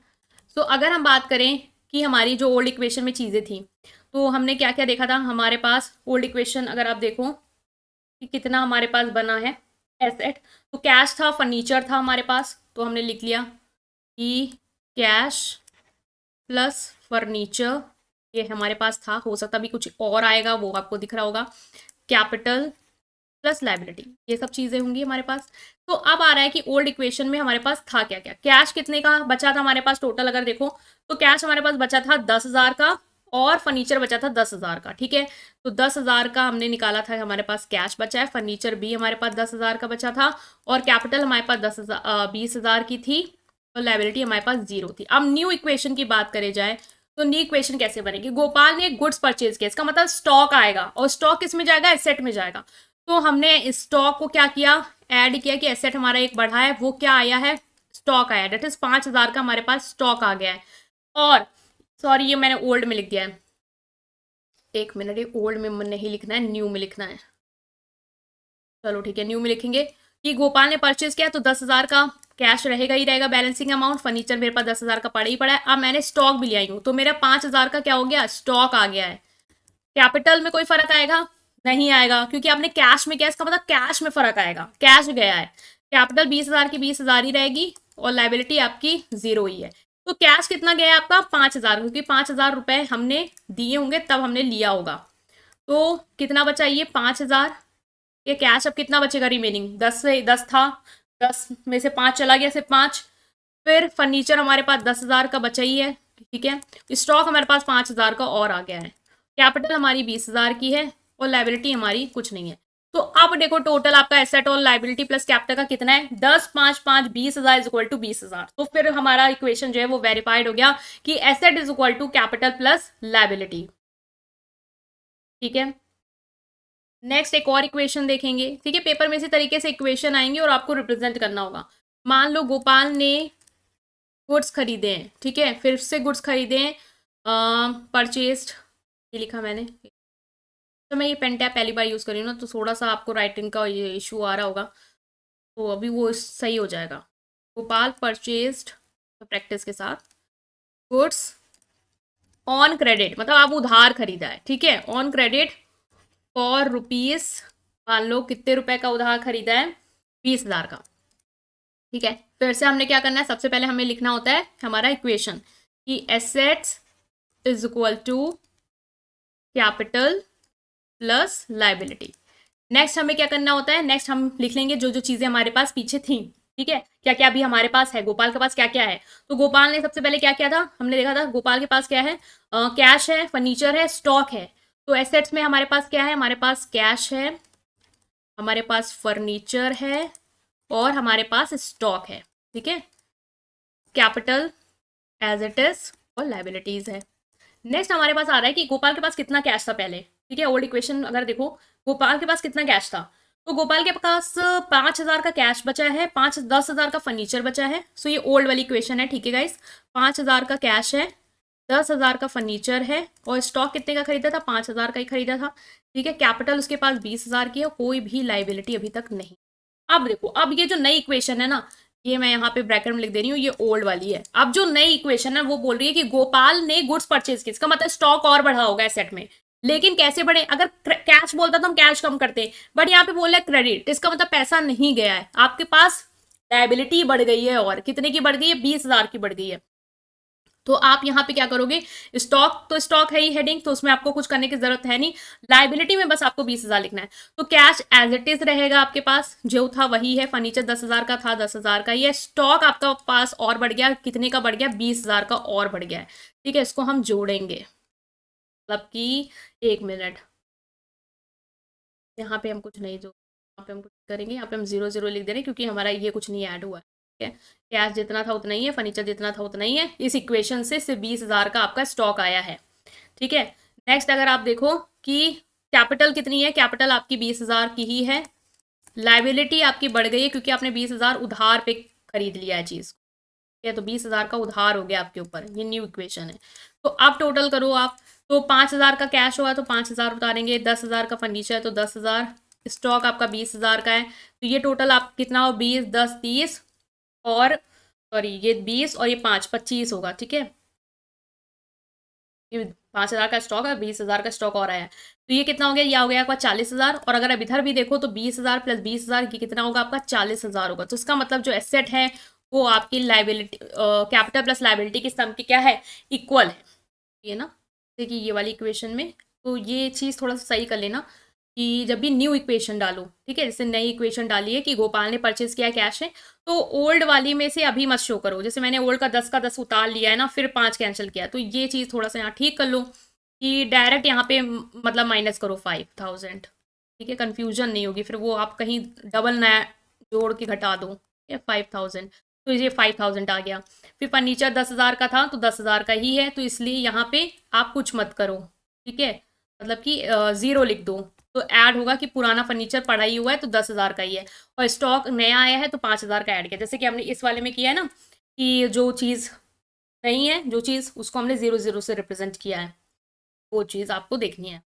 तो अगर हम बात करें कि हमारी जो ओल्ड इक्वेशन में चीज़ें थी तो हमने क्या क्या देखा था हमारे पास? ओल्ड इक्वेशन अगर आप देखो कि कितना हमारे पास बना है एसेट, तो कैश था, फर्नीचर था हमारे पास, तो हमने लिख लिया कि कैश प्लस फर्नीचर ये हमारे पास था। हो सकता भी कुछ और आएगा, वो आपको दिख रहा होगा। कैपिटल प्लस लाइबिलिटी, ये सब चीज़ें होंगी हमारे पास। तो अब आ रहा है कि ओल्ड इक्वेशन में हमारे पास था क्या क्या? कैश कितने का बचा था हमारे पास टोटल? अगर देखो तो कैश हमारे पास बचा था 10,000 का और फर्नीचर बचा था 10,000 का। ठीक है, तो 10,000 का हमने निकाला था, हमारे पास कैश बचा है, फर्नीचर भी हमारे पास 10,000 का बचा था और कैपिटल हमारे पास 20,000 की थी। और लाइबिलिटी हमारे पास 0 थी। अब न्यू इक्वेशन की बात करें जाए तो न्यू इक्वेशन कैसे बनेगी? गोपाल ने गुड्स परचेज किया, इसका मतलब स्टॉक आएगा, और स्टॉक किस में जाएगा? एसेट में जाएगा। तो हमने स्टॉक को क्या किया? ऐड किया कि एसेट हमारा एक बढ़ा है, वो क्या आया है? स्टॉक आया, डेट इज 5,000 का हमारे पास स्टॉक आ गया है। और सॉरी, ये मैंने ओल्ड में लिख दिया है, एक मिनट, ये ओल्ड में नहीं लिखना है, न्यू में लिखना है। चलो ठीक है, न्यू में लिखेंगे कि गोपाल ने परचेज किया तो 10,000 का कैश रहेगा ही रहेगा, बैलेंसिंग अमाउंट। फर्नीचर मेरे पास 10,000 का पड़ा ही पड़ा है। अब मैंने स्टॉक भी ले आई हूँ, तो मेरा 5,000 का क्या हो गया? स्टॉक आ गया है। कैपिटल में कोई फर्क आएगा? नहीं आएगा, क्योंकि आपने कैश में किया, इसका मतलब कैश में फर्क आएगा, कैश गया है। कैपिटल 20,000 की 20,000 ही रहेगी, और लाइबिलिटी आपकी 0 ही है। तो कैश कितना गया है आपका? 5,000, क्योंकि 5,000 रुपए हमने दिए होंगे तब हमने लिया होगा। तो कितना बचा? ये 5,000। ये कैश अब कितना बचेगा रिमेनिंग? 10 से 10 था, 10 में से 5 चला गया, सिर्फ 5। फिर फर्नीचर हमारे पास 10,000 का बचा ही है, ठीक है। स्टॉक हमारे पास 5,000 का और आ गया है। कैपिटल हमारी 20,000 की है, और लाइबिलिटी हमारी कुछ नहीं है। तो अब देखो टोटल आपका एसेट और लाइबिलिटी प्लस कैपिटल का कितना है? 10, 5, 5, 20,000 इज इक्वल टू 20,000। तो फिर हमारा इक्वेशन जो है वो वेरीफाइड हो गया कि asset is equal to capital plus liability, ठीक है। नेक्स्ट एक और इक्वेशन देखेंगे, ठीक है। पेपर में इसी तरीके से इक्वेशन आएंगे और आपको रिप्रेजेंट करना होगा। मान लो गोपाल ने गुड्स खरीदे हैं, ठीक है, फिर से गुड्स खरीदे हैं, परचेस्ड, ये लिखा मैंने। तो मैं ये पेन टैब पहली बार यूज़ कर रही हूँ ना, तो थोड़ा सा आपको राइटिंग का ये इशू आ रहा होगा, तो अभी वो सही हो जाएगा। गोपाल परचेस्ड, प्रैक्टिस के साथ, गुड्स ऑन क्रेडिट, मतलब आप उधार खरीदा है, ठीक है, ऑन क्रेडिट फॉर रुपीज़, मान लो कितने रुपए का उधार खरीदा है? 20,000 का, ठीक है। फिर से हमने क्या करना है? सबसे पहले हमें लिखना होता है हमारा इक्वेशन कि assets is equal to capital plus liability. Next हमें क्या करना होता है? नेक्स्ट हम लिख लेंगे जो जो चीज़ें हमारे पास पीछे थी, ठीक है, क्या क्या अभी हमारे पास है, गोपाल के पास क्या क्या है। तो गोपाल ने सबसे पहले क्या किया था? हमने देखा था गोपाल के पास क्या है? कैश है, फर्नीचर है, स्टॉक है। तो एसेट्स में हमारे पास क्या है? हमारे पास कैश है, हमारे पास फर्नीचर है, और हमारे पास स्टॉक है, ठीक है। कैपिटल एज इट इज, और लाइबिलिटीज है। नेक्स्ट हमारे पास आ रहा है कि गोपाल के पास कितना कैश था पहले, ठीक है। ओल्ड इक्वेशन अगर देखो, गोपाल के पास कितना कैश था, तो गोपाल के पास 5,000 का कैश बचा है, 10,000 का फर्नीचर बचा है। सो ये ओल्ड वाली इक्वेशन है, ठीक है गाइस। 5,000 का कैश है, 10,000 का फर्नीचर है, और स्टॉक कितने का खरीदा था? 5,000 का ही खरीदा था, ठीक है। कैपिटल उसके पास 20,000 की है, कोई भी लाइबिलिटी अभी तक नहीं। अब देखो, अब ये जो नई इक्वेशन है ना, ये मैं यहाँ पे ब्रैकेट में लिख दे रही हूँ, ये ओल्ड वाली है। अब जो नई इक्वेशन है वो बोल रही है कि गोपाल ने गुड्स परचेज किया, इसका मतलब स्टॉक और बढ़ा होगा एसेट में। लेकिन कैसे बढ़े? अगर कैश बोलता तो हम कैश कम करते, बट यहाँ पे बोल रहा है क्रेडिट, इसका मतलब पैसा नहीं गया है आपके पास, लायबिलिटी बढ़ गई है। और कितने की बढ़ गई है? 20,000 की बढ़ गई है। तो आप यहाँ पे क्या करोगे? स्टॉक तो स्टॉक है ही हेडिंग, तो उसमें आपको कुछ करने की जरूरत है नहीं। लाइबिलिटी में बस आपको 20,000 लिखना है। तो कैश एज इट इज रहेगा आपके पास, जो था वही है। फर्नीचर 10,000 का था, 10,000 का ही है। स्टॉक आपका पास और बढ़ गया, कितने का बढ़ गया? 20,000 का और बढ़ गया है, ठीक है। इसको हम जोड़ेंगे, मतलब कि एक मिनट, यहाँ पे हम कुछ नहीं जो, यहाँ पे हम कुछ करेंगे, यहाँ पे हम 0 0 लिख दे रहे हैं, क्योंकि हमारा ये कुछ नहीं ऐड हुआ है, ठीक है। कैश जितना था उतना ही है, फर्नीचर जितना था उतना ही है। इस इक्वेशन से सिर्फ 20,000 का आपका स्टॉक आया है, ठीक है। नेक्स्ट अगर आप देखो कि कैपिटल कितनी है, कैपिटल आपकी 20,000 की ही है। लाइबिलिटी आपकी बढ़ गई है, क्योंकि आपने 20,000 उधार पे खरीद लिया है चीज़, ठीक है। तो 20,000 का उधार हो गया आपके ऊपर, ये न्यू इक्वेशन है। तो अब टोटल करो आप, तो 5,000 का कैश हुआ तो 5,000 उतारेंगे, 10,000 का फर्नीचर है तो 10,000, स्टॉक आपका 20,000 का है, तो ये टोटल आप कितना हो? 20, 10, 30, और सॉरी ये 20 और ये 5, 25 होगा, ठीक है। ये 5,000 का स्टॉक है, 20,000 का स्टॉक और आया है, तो ये कितना हो गया? ये हो गया आपका 40,000। और अगर अब इधर भी देखो तो 20,000 प्लस 20,000 की कितना होगा? आपका 40,000 होगा। तो इसका मतलब जो एसेट है वो आपकी लाइबिलिटी, कैपिटल प्लस लाइबिलिटी की सम की क्या है? इक्वल है, ये ना, देखिए ये वाली इक्वेशन में। तो ये चीज़ थोड़ा सा सही कर लेना कि जब भी न्यू इक्वेशन डालो, ठीक है, जैसे नई इक्वेशन डाली है कि गोपाल ने परचेज किया कैश है, तो ओल्ड वाली में से अभी मत शो करो। जैसे मैंने ओल्ड का 10 उतार लिया है ना, फिर 5 कैंसिल किया, तो ये चीज़ थोड़ा सा यहाँ ठीक कर लो कि डायरेक्ट यहाँ पे मतलब माइनस करो 5,000, ठीक है। कन्फ्यूजन नहीं होगी फिर, वो आप कहीं डबल नया जोड़ के घटा दो, ठीक है, 5,000। तो ये 5000 आ गया। फिर फर्नीचर 10,000 का था तो 10,000 का ही है, तो इसलिए यहाँ पे आप कुछ मत करो, ठीक है, मतलब कि ज़ीरो लिख दो। तो ऐड होगा कि पुराना फर्नीचर पड़ा ही हुआ है तो 10,000 का ही है, और स्टॉक नया आया है तो 5,000 का ऐड किया, जैसे कि हमने इस वाले में किया है ना, कि जो चीज़ नहीं है, जो चीज़ उसको हमने 0 से रिप्रेजेंट किया है, वो चीज़ आपको देखनी है।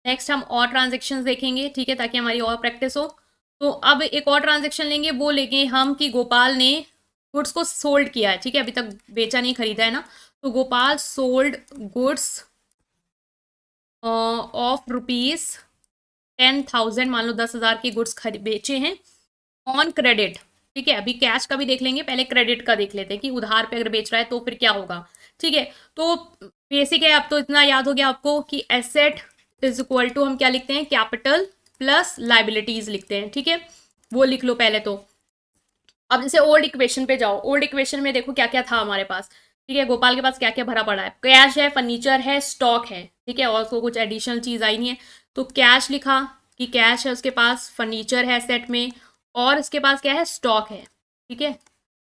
नेक्स्ट हम और ट्रांजेक्शन्स देखेंगे, ठीक है, ताकि हमारी और प्रैक्टिस हो। तो अब एक और ट्रांजेक्शन लेंगे, वो लेंगे हम कि गोपाल ने गुड्स को सोल्ड किया है, ठीक है, अभी तक बेचा नहीं, खरीदा है ना। तो गोपाल सोल्ड गुड्स ऑफ ₹10,000, मान लो 10,000 के गुड्स बेचे हैं ऑन क्रेडिट, ठीक है। अभी कैश का भी देख लेंगे, पहले क्रेडिट का देख लेते हैं कि उधार पे अगर बेच रहा है तो फिर क्या होगा, ठीक है। तो बेसिक है, अब तो इतना याद हो गया आपको कि एसेट इज इक्वल टू हम क्या लिखते हैं, कैपिटल प्लस लाइबिलिटीज लिखते हैं, ठीक है, वो लिख लो पहले तो। अब जैसे ओल्ड इक्वेशन पे जाओ, ओल्ड इक्वेशन में देखो क्या क्या था हमारे पास, ठीक है, गोपाल के पास क्या क्या भरा पड़ा है, कैश है, फर्नीचर है, स्टॉक है, ठीक है, और तो कुछ एडिशनल चीज आई नहीं है। तो कैश लिखा कि कैश है उसके पास, फर्नीचर है सेट में, और इसके पास क्या है, स्टॉक है, ठीक है।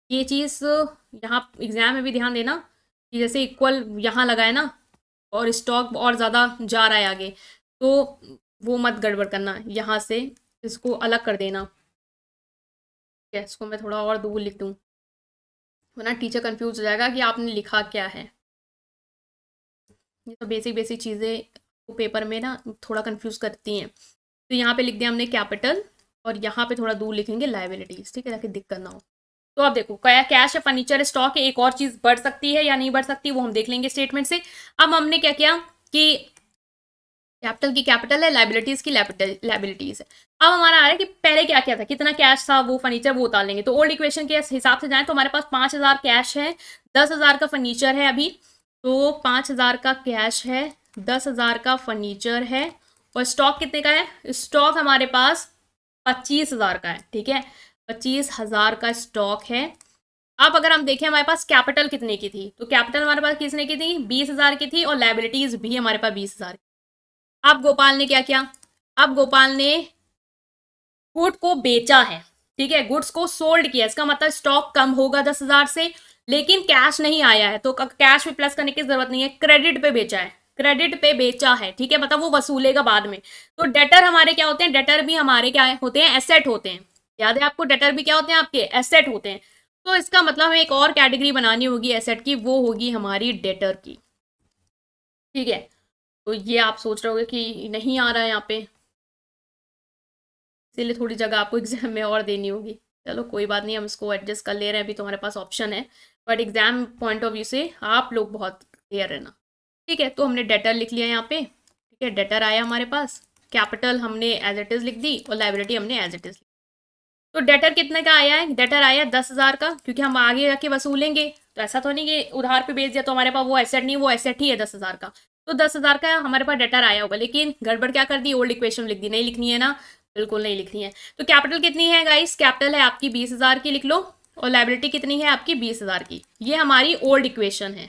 ये चीज़ यहाँ एग्जाम में भी ध्यान देना कि जैसे इक्वल यहाँ लगा है ना, और स्टॉक और ज़्यादा जा रहा है आगे, तो वो मत गड़बड़ करना, यहाँ से इसको अलग कर देना, ठीक है। इसको मैं थोड़ा और दूर लिख दूँ, वरना टीचर कंफ्यूज हो जाएगा कि आपने लिखा क्या है। ये तो बेसिक बेसिक चीज़ें तो पेपर में ना थोड़ा कंफ्यूज करती हैं। तो यहाँ पे लिख दिया हमने कैपिटल, और यहाँ पे थोड़ा दूर लिखेंगे लाइबिलिटीज, ठीक है, ताकि दिक्कत ना हो। तो अब देखो क्या, कैश है, फर्नीचर, स्टॉक है, एक और चीज बढ़ सकती है या नहीं बढ़ सकती वो हम देख लेंगे स्टेटमेंट से। अब हमने क्या किया कि कैपिटल की कैपिटल है, लाइबिलिटीज की लाइबिलिटीज है। अब हमारा आ रहा है कि पहले क्या क्या था, कितना कैश था, वो फर्नीचर वो उतार लेंगे। तो ओल्ड इक्वेशन के हिसाब से जाए तो हमारे पास 5,000 कैश है, 10,000 का फर्नीचर है अभी, तो 5,000 का कैश है, 10,000 का फर्नीचर है, और स्टॉक कितने का है, स्टॉक हमारे पास 25,000 का है, ठीक है, 25,000 का स्टॉक है। अब अगर हम देखें हमारे पास कैपिटल कितने की थी, तो कैपिटल हमारे पास कितने की थी, 20,000 की थी, और लाइबिलिटीज भी हमारे पास 20,000। अब गोपाल ने क्या किया, अब गोपाल ने गुड को बेचा है, ठीक है, गुड्स को सोल्ड किया, इसका मतलब स्टॉक कम होगा 10,000 से, लेकिन कैश नहीं आया है, तो कैश में प्लस करने की जरूरत नहीं है, क्रेडिट पे बेचा है, क्रेडिट पे बेचा है, ठीक है, मतलब वो वसूलेगा बाद में। तो डेटर हमारे क्या होते हैं, डेटर भी हमारे क्या होते हैं, एसेट होते हैं, याद है आपको, डेटर भी क्या होते हैं आपके, एसेट होते हैं। तो इसका मतलब हमें एक और कैटेगरी बनानी होगी एसेट की, वो होगी हमारी डेटर की, ठीक है। तो ये आप सोच रहे होगे कि नहीं आ रहा है यहाँ पे, इसीलिए थोड़ी जगह आपको एग्जाम में और देनी होगी। चलो कोई बात नहीं, हम इसको एडजस्ट कर ले रहे हैं, अभी तुम्हारे पास ऑप्शन है, but exam point of view से आप लोग बहुत क्लियर रहना, ठीक है। तो हमने डेटर लिख लिया यहाँ पे, ठीक है, डेटर आया हमारे पास, कैपिटल हमने एज इट इज़ लिख दी, और लाइबिलिटी हमने एज इट इज़। तो डेटर कितने का आया है, डेटर आया 10,000 का, क्योंकि हम आगे जाके वसूलेंगे, तो ऐसा तो नहीं कि उधार पे बेच दिया तो हमारे पास वो एसेट नहीं, वो एसेट ही है 10,000 का। तो 10,000 का हमारे पास डेटर आया होगा, लेकिन गड़बड़ क्या कर दी, ओल्ड इक्वेशन लिख दी, नहीं लिखनी है ना, बिल्कुल नहीं लिखनी है। तो कैपिटल कितनी है गाइस, कैपिटल है आपकी 20,000 की, लिख लो, और लाइबिलिटी कितनी है आपकी 20,000 की, ये हमारी ओल्ड इक्वेशन है,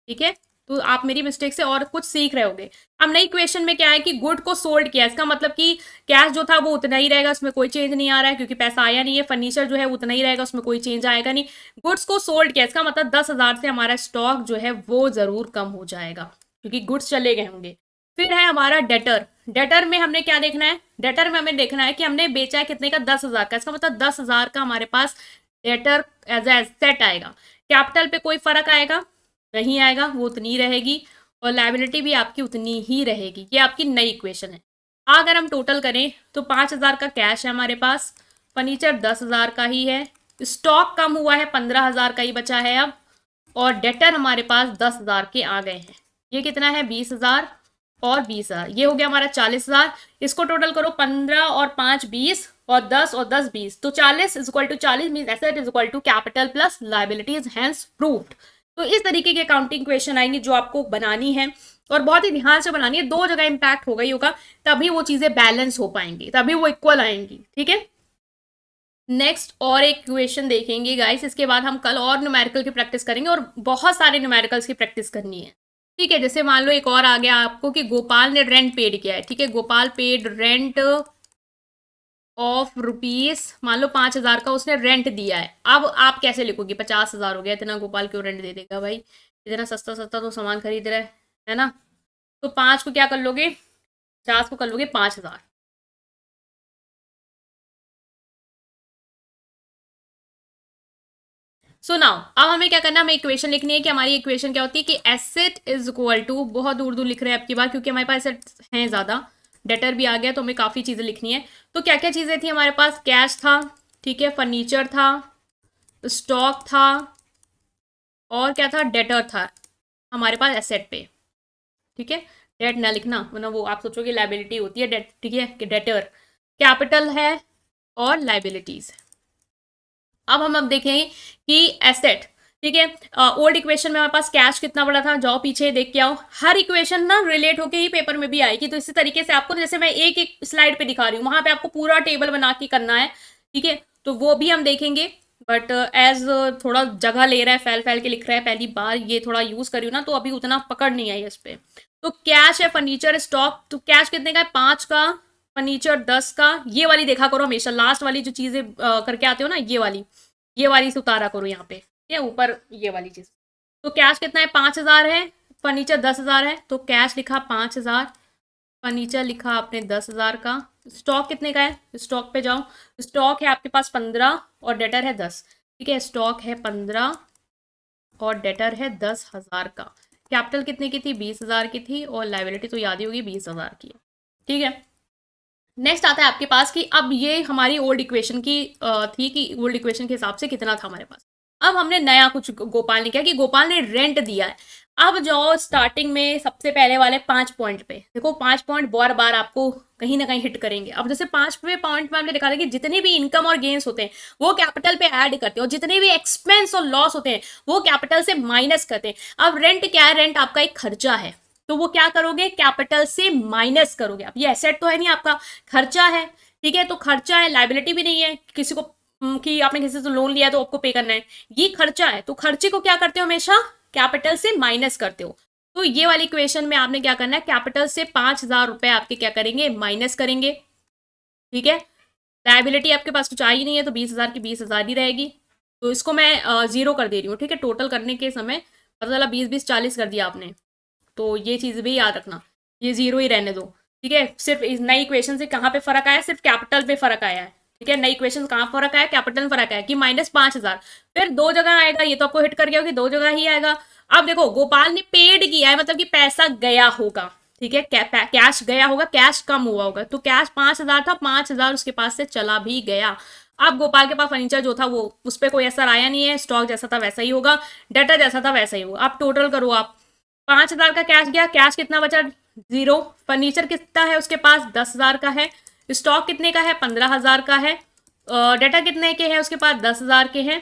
ठीक है। तो आप मेरी मिस्टेक से और कुछ सीख रहे होगे। अब नई इक्वेशन में क्या है कि गुड को सोल्ड किया, इसका मतलब कि कैश जो था वो उतना ही रहेगा, उसमें कोई चेंज नहीं आ रहा है, क्योंकि पैसा आया नहीं है, फर्नीचर जो है उतना ही रहेगा, उसमें कोई चेंज आएगा नहीं। गुड्स को सोल्ड किया, इसका मतलब 10,000 से हमारा स्टॉक जो है वो जरूर कम हो जाएगा, क्योंकि गुड्स चले गए होंगे। फिर है हमारा डेटर, डेटर में हमने क्या देखना है, डेटर में हमें देखना है कि हमने बेचा है कितने का, 10,000 का, इसका मतलब 10,000 का हमारे पास डेटर एज एसेट आएगा। कैपिटल पे कोई फर्क आएगा नहीं आएगा, वो उतनी रहेगी, और लाइबिलिटी भी आपकी उतनी ही रहेगी। ये आपकी नई इक्वेशन है। अगर हम टोटल करें तो 5,000 का कैश है हमारे पास, फर्नीचर 10,000 का ही है, स्टॉक कम हुआ है 15,000 का ही बचा है अब, और डेटर हमारे पास 10,000 के आ गए हैं। ये कितना है, 20,000 और 20,000, ये हो गया हमारा 40,000। इसको टोटल करो, 15 और 5 20, और 10 और 10 20, तो 40 is equal to 40 mean asset is equal to capital plus liabilities, hence proved. तो इस तरीके की अकाउंटिंग क्वेश्चन आएंगी जो आपको बनानी है, और बहुत ही ध्यान से बनानी है, दो जगह इंपैक्ट होगा ही होगा, तभी वो चीजें बैलेंस हो पाएंगी, तभी वो इक्वल आएंगी, ठीक है। नेक्स्ट और एक क्वेश्चन देखेंगे गाइस, इसके बाद हम कल और न्यूमेरिकल की प्रैक्टिस करेंगे, और बहुत सारे न्यूमेरिकल्स की प्रैक्टिस करनी है, ठीक है। जैसे मान लो एक और आ गया आपको कि गोपाल ने रेंट पेड किया है, ठीक है, Gopal paid rent of rupees, मान लो 5,000 का उसने रेंट दिया है। अब आप कैसे लिखोगे? 50,000 हो गया, इतना गोपाल क्यों रेंट दे देगा भाई, इतना सस्ता सस्ता तो सामान खरीद रहा है ना। तो 5 को क्या कर लोगे, 50 को कर लोगे 5,000। सो नाउ अब हमें क्या करना है, हमें इक्वेशन लिखनी है कि हमारी इक्वेशन क्या होती है कि एसेट इज इक्वल टू, बहुत दूर दूर लिख रहे हैं आपकी बात क्योंकि हमारे पास एसेट्स हैं ज़्यादा, डेटर भी आ गया तो हमें काफ़ी चीज़ें लिखनी है। तो क्या क्या चीज़ें थी हमारे पास, कैश था, ठीक है, फर्नीचर था, स्टॉक था, और क्या था, डेटर था हमारे पास एसेट पे, ठीक है। डेट ना लिखना वरना वो आप सोचोगे लाइबिलिटी होती है डेट, ठीक है, कि डेटर कैपिटल है और लाइबिलिटीज। अब देखें कि एसेट, ठीक है, ओल्ड इक्वेशन में हमारे पास कैश कितना बड़ा था, जाओ पीछे देख के आओ, हर इक्वेशन ना रिलेट होके ही पेपर में भी आएगी। तो इसी तरीके से आपको, जैसे मैं एक एक स्लाइड पे दिखा रही हूँ, वहां पे आपको पूरा टेबल बना के करना है, ठीक है, तो वो भी हम देखेंगे। बट एज थोड़ा जगह ले रहा है, फैल फैल के लिख रहा है, पहली बार ये थोड़ा यूज करी हूँ ना, तो अभी उतना पकड़ नहीं आई इस पे। तो कैश है, फर्नीचर, स्टॉक, तो कैश कितने का है, 5 का, फर्नीचर 10 का। ये वाली देखा करो हमेशा, लास्ट वाली जो चीजें करके आते हो ना, ये वाली से उतारा करो यहाँ पे, ठीक है, ऊपर ये वाली चीज। तो कैश कितना है, 5,000 है, फर्नीचर 10,000 है, तो कैश लिखा 5,000, फर्नीचर लिखा आपने 10,000 का। स्टॉक कितने का है, स्टॉक पे जाओ, स्टॉक है आपके पास 15 और डेटर है 10, ठीक है, स्टॉक है 15 और डेटर है 10,000 का। कैपिटल कितने की थी, 20,000 की थी, और लाइबिलिटी तो याद ही होगी 20,000 की है, ठीक है। नेक्स्ट आता है आपके पास कि अब ये हमारी ओल्ड इक्वेशन की थी कि ओल्ड इक्वेशन के हिसाब से कितना था हमारे पास। अब हमने नया कुछ गोपाल ने किया कि गोपाल ने रेंट दिया है। अब जाओ स्टार्टिंग में सबसे पहले वाले 5 पॉइंट पे, देखो 5 पॉइंट बार बार आपको कहीं ना कहीं हिट करेंगे। अब जैसे 5वें पॉइंट में हमने दिखा था कि जितने भी इनकम और गेन्स होते हैं वो कैपिटल पे ऐड करते हैं, और जितने भी एक्सपेंस और लॉस होते हैं वो कैपिटल से माइनस करते हैं। अब रेंट क्या है, रेंट आपका एक खर्चा है, तो वो क्या करोगे, कैपिटल से माइनस करोगे। अब ये एसेट तो है नहीं आपका, खर्चा है, ठीक है, तो खर्चा है, लाइबिलिटी भी नहीं है किसी को कि आपने किसी से लोन लिया तो आपको पे करना है, ये खर्चा है। तो खर्चे को क्या करते हो, हमेशा कैपिटल से माइनस करते हो। तो ये वाली इक्वेशन में आपने क्या करना है, कैपिटल से 5,000 रुपए आपके क्या करेंगे, माइनस करेंगे, ठीक है। लाइबिलिटी आपके पास कुछ आई नहीं है तो 20,000 की 20,000 ही रहेगी, तो इसको मैं जीरो कर दे रही हूँ, ठीक है। टोटल करने के समय पता चला 20 20 40 कर दिया आपने, तो ये चीज़ भी याद रखना, ये जीरो ही रहने दो, ठीक है। सिर्फ इस नई इक्वेशन से कहाँ पे फर्क आया, सिर्फ कैपिटल पे फर्क आया है, ठीक है। नई इक्वेशन कहाँ फर्क आया, कैपिटल में फर्क आया कि -5,000, फिर 2 जगह आएगा, ये तो आपको हिट कर गया कि 2 जगह ही आएगा। अब देखो गोपाल ने पेड किया है, मतलब कि पैसा गया होगा, ठीक है, कैश गया होगा, कैश कम हुआ होगा, तो कैश 5,000 था, 5,000 उसके पास से चला भी गया। अब गोपाल के पास फर्नीचर जो था वो उस पर कोई असर आया नहीं है, स्टॉक जैसा था वैसा ही होगा, डाटा जैसा था वैसा ही होगा। अब टोटल करो आप, 5,000 का कैश गया, कैश कितना बचा, जीरो। फर्नीचर कितना है उसके पास, 10,000 का है। स्टॉक कितने का है, 15,000 का है। डाटा कितने के हैं उसके पास, 10,000 के हैं।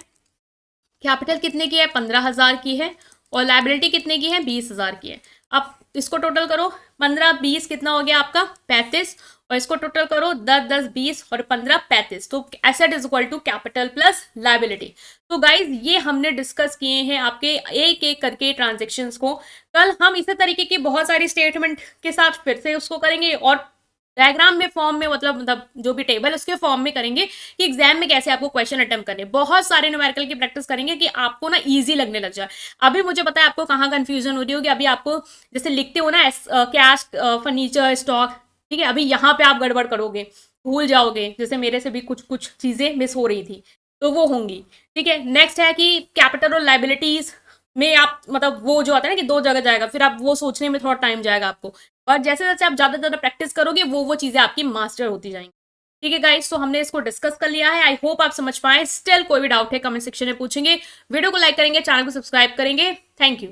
कैपिटल कितने की है, 15,000 की है। और लाइबिलिटी कितने की है, 20,000 की है। अब इसको टोटल करो, 15 20 कितना हो गया आपका, 35, और इसको टोटल करो 10 10 20 और 15 35, तो asset is equal to capital plus liability. तो गाइज ये हमने डिस्कस किए हैं आपके एक एक करके ट्रांजेक्शन्स को। कल हम इसी तरीके की बहुत सारी स्टेटमेंट के साथ फिर से उसको करेंगे, और डायग्राम में फॉर्म में, मतलब जो भी टेबल उसके फॉर्म में करेंगे कि एग्जाम में कैसे आपको क्वेश्चन अटेम्प्ट करने, बहुत सारे न्यूमेरिकल की प्रैक्टिस करेंगे कि आपको ना इजी लगने लग जाए। अभी मुझे पता है आपको कहाँ कंफ्यूजन हो रही होगी, अभी आपको जैसे लिखते हो ना कैश, फर्नीचर, स्टॉक, ठीक है, अभी यहाँ पे आप गड़बड़ करोगे, भूल जाओगे, जैसे मेरे से भी कुछ कुछ चीजें मिस हो रही थी तो वो होंगी, ठीक है। नेक्स्ट है कि कैपिटल और लाइबिलिटीज में आप, मतलब वो जो आता है ना कि 2 जगह जाएगा, फिर आप वो सोचने में थोड़ा टाइम जाएगा आपको, और जैसे जैसे आप ज़्यादा ज़्यादा प्रैक्टिस करोगे वो चीज़ें आपकी मास्टर होती जाएंगी, ठीक है गाइस। तो हमने इसको डिस्कस कर लिया है, आई होप आप समझ पाए। स्टिल कोई भी डाउट है कमेंट सेक्शन में पूछेंगे, वीडियो को लाइक करेंगे, चैनल को सब्सक्राइब करेंगे। Thank you.